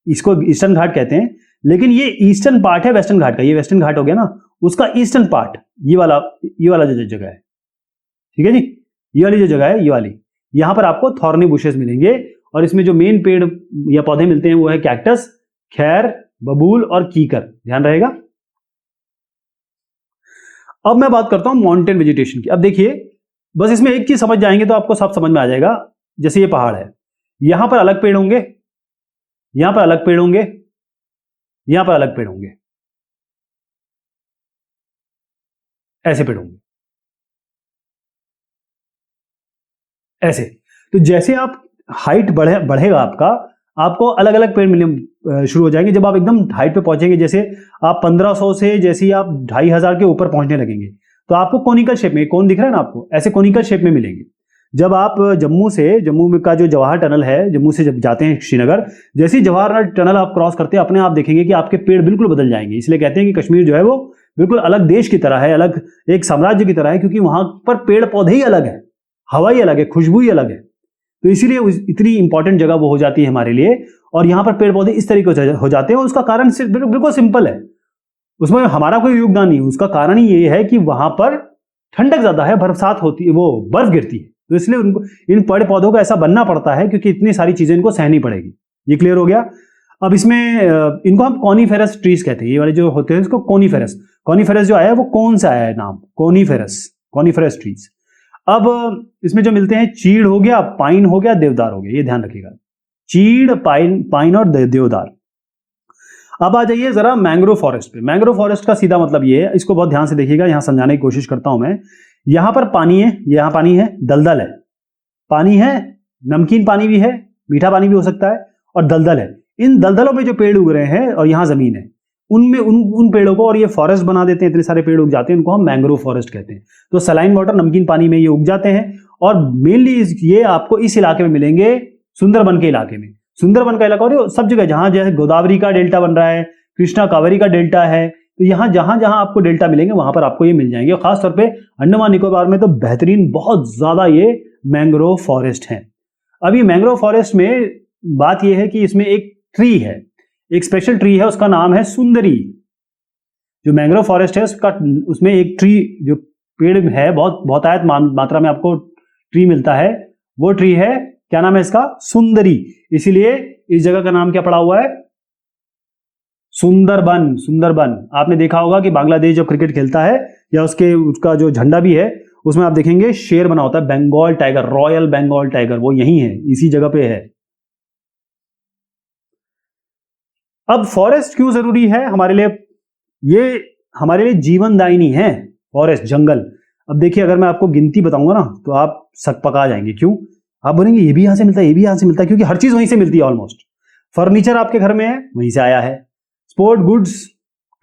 इसको ईस्टर्न घाट कहते हैं। लेकिन ये ईस्टर्न पार्ट है वेस्टर्न घाट का, ये वेस्टर्न घाट हो गया ना, उसका ईस्टर्न पार्ट, ये वाला जो जगह है, ठीक है जी, ये वाली जो जगह है, ये वाली, यहां पर आपको थॉर्नी बुशेस मिलेंगे। और इसमें जो मेन पेड़ या पौधे मिलते हैं वो है कैक्टस, खैर, बबूल और कीकर, ध्यान रहेगा। अब मैं बात करता हूं माउंटेन वेजिटेशन की। अब देखिए, बस इसमें एक चीज समझ जाएंगे तो आपको सब समझ में आ जाएगा। जैसे ये पहाड़ है, यहां पर अलग पेड़ होंगे, यहां पर अलग पेड़ होंगे, यहां पर अलग पेड़ होंगे, ऐसे पेड़ होंगे, ऐसे। तो जैसे आप हाइट बढ़ेगा आपको अलग अलग पेड़ मिलने शुरू हो जाएंगे। जब आप एकदम हाइट पे पहुंचेंगे, जैसे आप 1500 से जैसे आप 2500 के ऊपर पहुंचने लगेंगे, तो तो आपको कोनिकल शेप में, कोन दिख रहा है ना आपको, ऐसे कोनिकल शेप में मिलेंगे। जब आप जम्मू का जो जवाहर टनल है, जम्मू से जब जाते हैं श्रीनगर, जैसे ही जवाहर टनल आप क्रॉस करते हैं, अपने आप देखेंगे कि आपके पेड़ बिल्कुल बदल जाएंगे। इसलिए कहते हैं कि कश्मीर जो है वो बिल्कुल अलग देश की तरह है, अलग एक साम्राज्य की तरह है, क्योंकि वहां पर पेड़ पौधे ही अलग है, हवा ही अलग है, खुशबू ही अलग है। तो इसीलिए इतनी इंपॉर्टेंट जगह वो हो जाती है हमारे लिए। और यहाँ पर पेड़ पौधे इस तरीके से हो जाते हैं, और उसका कारण सिर्फ बिल्कुल सिंपल है, उसमें हमारा कोई योगदान नहीं है। उसका कारण ही ये है कि वहां पर ठंडक ज्यादा है, बरसात होती है, वो बर्फ गिरती है, तो इसलिए उनको, इन पेड़ पौधों को ऐसा बनना पड़ता है, क्योंकि इतनी सारी चीजें इनको सहनी पड़ेगी। ये क्लियर हो गया। अब इसमें इनको हम कॉनीफेरस ट्रीज कहते हैं, ये वाले जो होते हैं इसको कॉनीफेरस। कॉनीफेरस जो आया है वो कौन सा आया है नाम, कॉनीफेरस ट्रीज। अब इसमें जो मिलते हैं, चीड़ हो गया, पाइन हो गया, देवदार हो गया, ये ध्यान रखिएगा, चीड़, पाइन और देवदार। अब आ जाइए जरा मैंग्रोव फॉरेस्ट पे। मैंग्रोव फॉरेस्ट का सीधा मतलब ये है, इसको बहुत ध्यान से देखिएगा, यहां समझाने की कोशिश करता हूं मैं। यहां पर पानी है, यहां पानी है, दलदल है, पानी है, नमकीन पानी भी है, मीठा पानी भी हो सकता है, और दलदल है। इन दलदलों में जो पेड़ उग रहे हैं और यहां जमीन है, उनमें उन पेड़ों को, और ये फॉरेस्ट बना देते हैं, इतने सारे पेड़ उग जाते हैं, इनको हम मैंग्रोव फॉरेस्ट कहते हैं। तो सलाइन वाटर, नमकीन पानी में ये उग जाते हैं, और मेनली ये आपको इस इलाके में मिलेंगे, सुंदरबन के इलाके में। सुंदरबन का इलाका और सब जगह, जहां जैसे गोदावरी का डेल्टा बन रहा है, कृष्णा कावेरी का डेल्टा है, तो यहां जहां जहां आपको डेल्टा मिलेंगे वहां पर आपको ये मिल जाएंगे। खासतौर पे अंडमान निकोबार में तो बेहतरीन, बहुत ज्यादा ये मैंग्रोव फॉरेस्ट है। अभी मैंग्रोव फॉरेस्ट में बात यह है कि इसमें एक ट्री है, एक स्पेशल ट्री है, उसका नाम है सुंदरी। जो मैंग्रोव फॉरेस्ट है उसमें एक ट्री, जो पेड़ है, बहुत आयत मात्रा में आपको ट्री मिलता है, वो ट्री है, क्या नाम है इसका, सुंदरी। इसीलिए इस जगह का नाम क्या पड़ा हुआ है, सुंदरबन। आपने देखा होगा कि बांग्लादेश जब क्रिकेट खेलता है, या उसका जो झंडा भी है, उसमें आप देखेंगे शेर बना होता है, Bengal tiger, royal Bengal tiger, वो यही है, इसी जगह पे है। अब फॉरेस्ट क्यों जरूरी है हमारे लिए? ये हमारे लिए जीवनदायिनी है फॉरेस्ट, जंगल। अब देखिए, अगर मैं आपको गिनती बताऊंगा ना तो आप सक पका जाएंगे। क्यों? आप बोलेंगे ये भी यहां से मिलता है, ये भी यहां से मिलता है, क्योंकि हर चीज वहीं से मिलती है ऑलमोस्ट। फर्नीचर आपके घर में है, वहीं से आया है। स्पोर्ट गुड्स,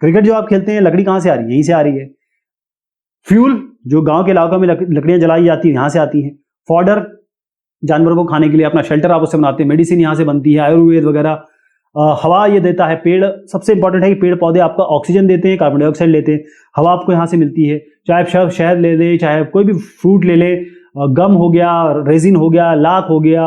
क्रिकेट जो आप खेलते हैं, लकड़ी कहां से आ रही है? यहीं से आ रही है। फ्यूल, जो गांव के इलाकों में लकड़ियां जलाई जाती है, यहां से आती हैं। फॉडर, जानवरों को खाने के लिए अपना शेल्टर आप उससे बनाते हैं। मेडिसिन यहां से बनती है, आयुर्वेद वगैरह। हवा ये देता है पेड़, सबसे इंपॉर्टेंट है कि पेड़ पौधे आपका ऑक्सीजन देते हैं, कार्बन डाइऑक्साइड लेते हैं, हवा आपको यहाँ से मिलती है। चाहे शहद ले ले, चाहे कोई भी फ्रूट ले ले, गम हो गया, रेजिन हो गया, लाख हो गया,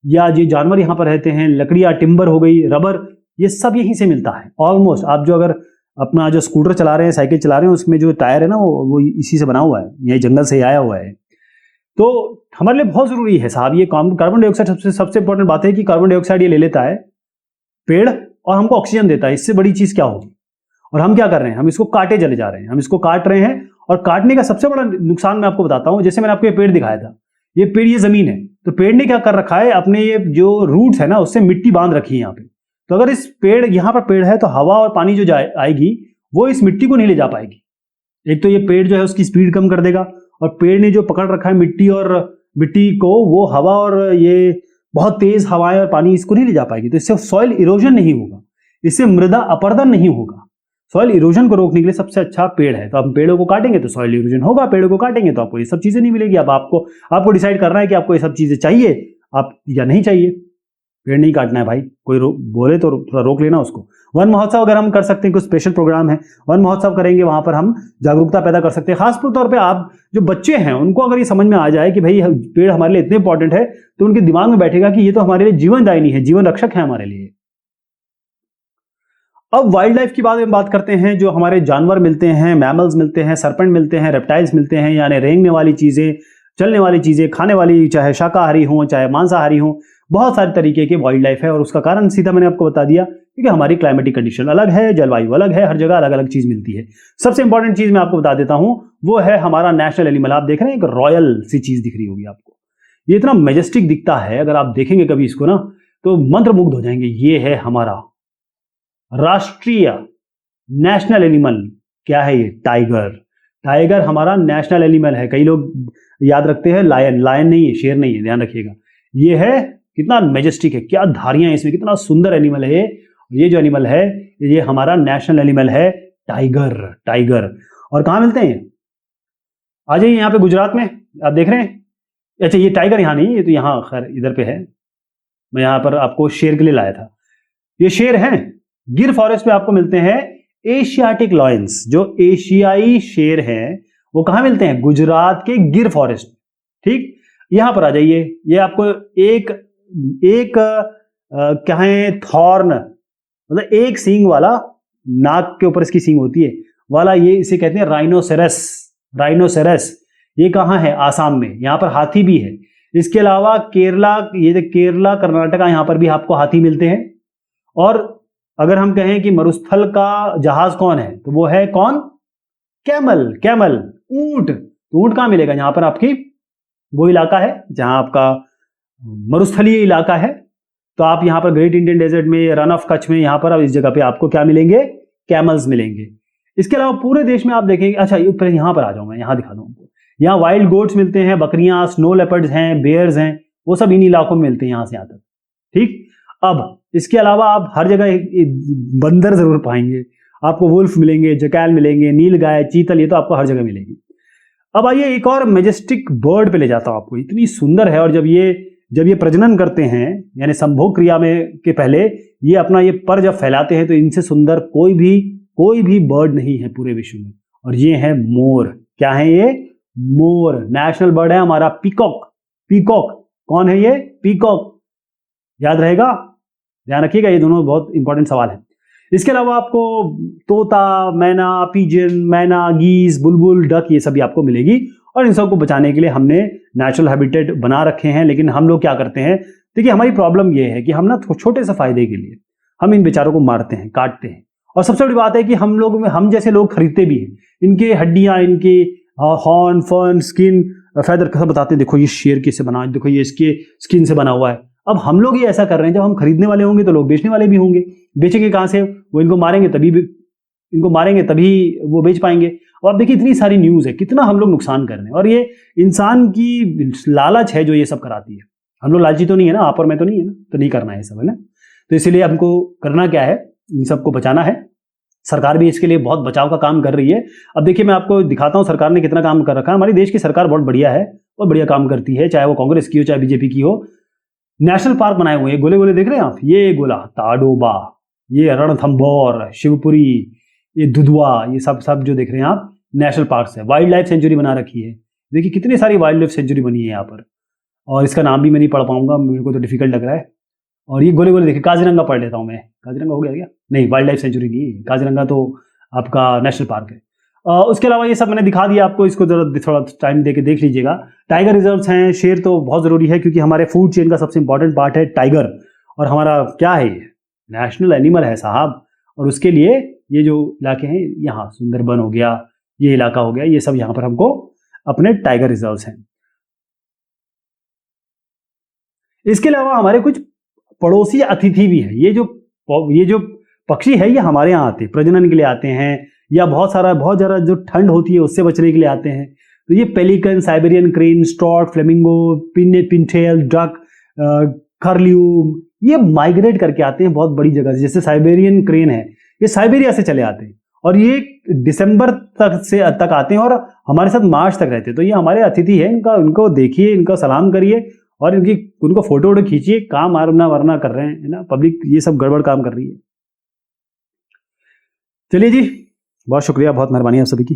या ये जानवर यहाँ पर रहते हैं, लकड़ियाँ, टिम्बर हो गई, रबर, ये सब यहीं से मिलता है ऑलमोस्ट। आप जो अगर अपना जो स्कूटर चला रहे हैं, साइकिल चला रहे हैं, उसमें जो टायर है ना, वो इसी से बना हुआ है, ये जंगल से आया हुआ है। तो हमारे लिए बहुत जरूरी है साहब ये कार्बन डाइऑक्साइड। सबसे इंपॉर्टेंट बात है कि कार्बन डाइऑक्साइड ये ले लेता है पेड़, और हमको ऑक्सीजन देता है। इससे बड़ी चीज क्या होगी? और हम क्या कर रहे हैं? हम इसको काटे चले जा रहे हैं, हम इसको काट रहे हैं। और काटने का सबसे बड़ा नुकसान मैं आपको बताता हूं। जैसे मैंने आपको ये पेड़ दिखाया था, ये पेड़, ये जमीन है, तो पेड़ ने क्या कर रखा है, अपने ये जो रूट्स है ना, उससे मिट्टी बांध रखी है यहाँ पे। तो अगर इस पेड़, यहाँ पर पेड़ है, तो हवा और पानी जो आएगी वो इस मिट्टी को नहीं ले जा पाएगी। एक तो ये पेड़ जो है उसकी स्पीड कम कर देगा, और पेड़ ने जो पकड़ रखा है मिट्टी को, वो हवा और ये बहुत तेज हवाएं और पानी इसको नहीं ले जा पाएगी। तो इससे सॉइल इरोजन नहीं होगा, इससे मृदा अपरदन नहीं होगा। सॉइल इरोजन को रोकने के लिए सबसे अच्छा पेड़ है। तो हम पेड़ों को काटेंगे तो सॉइल इरोजन होगा, पेड़ों को काटेंगे तो आपको ये सब चीजें नहीं मिलेगी। अब आपको डिसाइड करना है कि आपको ये सब चीजें चाहिए आप या नहीं चाहिए। पेड़ नहीं काटना है भाई, कोई बोले तो थोड़ा रोक लेना उसको। वन महोत्सव अगर हम कर सकते हैं, कुछ स्पेशल प्रोग्राम है, वन महोत्सव करेंगे, वहां पर हम जागरूकता पैदा कर सकते हैं। खास तौर पे आप जो बच्चे हैं, उनको अगर ये समझ में आ जाए कि भाई पेड़ हमारे लिए इतने इंपॉर्टेंट है, तो उनके दिमाग में बैठेगा कि ये तो हमारे लिए जीवनदायिनी है, जीवन रक्षक है हमारे लिए। अब वाइल्ड लाइफ की बात करते हैं। जो हमारे जानवर मिलते हैं, मैमल्स मिलते हैं, सरपेंट मिलते हैं, रेप्टाइल्स मिलते हैं, यानी रेंगने वाली चीजें, चलने वाली चीजें, खाने वाली, चाहे शाकाहारी हो चाहे मांसाहारी हो, बहुत सारे तरीके के वाइल्ड लाइफ है। और उसका कारण सीधा मैंने आपको बता दिया, क्योंकि हमारी क्लाइमेटिक कंडीशन अलग है, जलवायु अलग है, हर जगह अलग अलग चीज मिलती है। सबसे इंपॉर्टेंट चीज मैं आपको बता देता हूं, वो है हमारा नेशनल एनिमल। आप देख रहे हैं, एक रॉयल सी चीज दिख रही होगी आपको, ये इतना मेजेस्टिक दिखता है, अगर आप देखेंगे कभी इसको ना तो मंत्रमुग्ध हो जाएंगे। ये है हमारा राष्ट्रीय नेशनल एनिमल। क्या है ये? टाइगर। टाइगर हमारा नेशनल एनिमल है। कई लोग याद रखते हैं लायन, लायन नहीं है, शेर नहीं है, ध्यान रखिएगा। ये है, कितना मेजेस्टिक है, क्या धारियां हैं इसमें, कितना सुंदर एनिमल है ये जो एनिमल है, ये हमारा नेशनल एनिमल है टाइगर। टाइगर और कहां मिलते हैं? आ जाइए यहाँ पे गुजरात में, आप देख रहे हैं। अच्छा ये टाइगर यहाँ नहीं, ये तो यहाँ खैर इधर पे है, मैं यहाँ पर आपको शेर के लिए लाया था। ये शेर हैं, गिर फॉरेस्ट में आपको मिलते हैं एशियाटिक लॉयंस। जो एशियाई शेर हैं वो कहाँ मिलते हैं? गुजरात के गिर फॉरेस्ट। ठीक, यहां पर आ जाइए। ये आपको एक एक क्या है, थॉर्न, मतलब एक सींग वाला, नाक के ऊपर इसकी सींग होती है वाला, ये इसे कहते हैं राइनोसेरस। राइनोसेरस ये कहाँ है? आसाम में। यहाँ पर हाथी भी है। इसके अलावा केरला, ये जो केरला कर्नाटका, यहाँ पर भी आपको हाथी मिलते हैं। और अगर हम कहें कि मरुस्थल का जहाज कौन है, तो वो है कौन? कैमल। कैमल, ऊंट। तो ऊंट कहाँ मिलेगा? यहाँ पर आपकी वो इलाका है जहां आपका मरुस्थलीय इलाका है। तो आप यहाँ पर ग्रेट इंडियन डेजर्ट में, रन ऑफ कच्छ में, यहाँ पर अब इस जगह पे आपको क्या मिलेंगे? कैमल्स मिलेंगे। इसके अलावा पूरे देश में आप देखेंगे, अच्छा यहाँ पर आ जाऊँ, मैं यहाँ दिखा दूँ आपको। यहाँ वाइल्ड गोट्स मिलते हैं, बकरियां, स्नो लेपर्ड्स हैं, बेयर्स हैं, वो सब इन इलाकों में मिलते हैं यहाँ से यहाँ तक। ठीक, अब इसके अलावा आप हर जगह बंदर जरूर पाएंगे, आपको वुल्फ मिलेंगे, जकैल मिलेंगे, नीलगाय, चीतल, ये तो आपको हर जगह मिलेगी। अब आइए एक और मैजेस्टिक बर्ड पे ले जाता हूं आपको, इतनी सुंदर है। और जब ये प्रजनन करते हैं, यानी संभोग क्रिया में के पहले ये अपना ये पर जब फैलाते हैं, तो इनसे सुंदर कोई भी बर्ड नहीं है पूरे विश्व में। और ये है मोर। क्या है ये? मोर। नेशनल बर्ड है हमारा पीकॉक। पीकॉक कौन है? ये पीकॉक। याद रहेगा, ध्यान रखिएगा, ये दोनों बहुत इंपॉर्टेंट सवाल है। इसके अलावा आपको तोता, मैना, पिजन, मैना, गीज, बुलबुल, डक, ये सभी आपको मिलेगी। और इन सबको बचाने के लिए हमने नेचुरल हैबिटेट बना रखे हैं। लेकिन हम लोग क्या करते हैं, देखिए हमारी प्रॉब्लम ये है कि हम ना छोटे से फायदे के लिए हम इन बेचारों को मारते हैं, काटते हैं। और सबसे बड़ी बात है कि हम जैसे लोग खरीदते भी हैं इनके हड्डियां, इनके हॉर्न, फर्न, स्किन, फेदर, सब बताते हैं, देखो ये शेर किससे बना, देखो ये इसके स्किन से बना हुआ है। अब हम लोग ये ऐसा कर रहे हैं, जब हम खरीदने वाले होंगे तो लोग बेचने वाले भी होंगे। बेचेंगे कहां से? वो इनको मारेंगे तभी वो बेच पाएंगे। और अब देखिए इतनी सारी न्यूज है, कितना हम लोग नुकसान कर रहे हैं। और ये इंसान की लालच है जो ये सब कराती है। हम लोग लालची तो नहीं है ना, आप और मैं तो नहीं है ना, तो नहीं करना है सब, है ना। तो इसीलिए हमको करना क्या है, इन सबको बचाना है। सरकार भी इसके लिए बहुत बचाव का काम कर रही है। अब देखिए मैं आपको दिखाता हूं सरकार ने कितना काम कर रखा है। हमारी देश की सरकार बहुत बढ़िया है, बहुत बढ़िया काम करती है, चाहे वो कांग्रेस की हो चाहे बीजेपी की हो। नेशनल पार्क बनाए हुए हैं, गोले गोले देख रहे हैं आप, ये गोला ताडोबा, ये रणथंभौर, शिवपुरी, ये दुधवा, ये सब जो देख रहे हैं आप नेशनल पार्क है। वाइल्ड लाइफ सेंचुरी बना रखी है, देखिए कितनी सारी वाइल्ड लाइफ सेंचुरी बनी है यहाँ पर। और इसका नाम भी मैं नहीं पढ़ पाऊंगा, मेरे को तो डिफिकल्ट लग रहा है। और ये गोले गोले देखिए, काजीरंगा पढ़ लेता हूँ मैं। काजीरंगा हो गया क्या? नहीं, वाइल्ड लाइफ सेंचुरी नहीं है काजीरंगा, तो आपका नेशनल पार्क है। उसके अलावा ये सब मैंने दिखा दिया आपको, इसको जरा थोड़ा टाइम दे के देख लीजिएगा। टाइगर रिजर्व्स हैं, शेर तो बहुत ज़रूरी है क्योंकि हमारे फूड चेन का सबसे इंपॉर्टेंट पार्ट है टाइगर। और हमारा क्या है, ये नेशनल एनिमल है साहब। और उसके लिए ये जो इलाके हैं, यहाँ सुंदरबन हो गया, ये इलाका हो गया, ये सब यहाँ पर हमको अपने टाइगर रिजर्व्स हैं। इसके अलावा हमारे कुछ पड़ोसी अतिथि भी हैं। ये जो पक्षी है ये हमारे यहाँ आते हैं, प्रजनन के लिए आते हैं, या बहुत ज़्यादा जो ठंड होती है उससे बचने के लिए आते हैं। तो ये पेलिकन, साइबेरियन क्रेन, स्ट्रॉट, फ्लेमिंगो, पिनटेल, डक, खरल्यूम, ये माइग्रेट करके आते हैं बहुत बड़ी जगह से। जैसे साइबेरियन क्रेन है, ये साइबेरिया से चले आते हैं और ये दिसंबर तक आते हैं और हमारे साथ मार्च तक रहते हैं। तो ये हमारे अतिथि है, इनको देखिए, इनको सलाम करिए और उनको फोटो वोटो खींचिए। काम मारना वरना कर रहे हैं, है ना, पब्लिक ये सब गड़बड़ काम कर रही है। चलिए जी, बहुत शुक्रिया, बहुत मेहरबानी आप सभी की।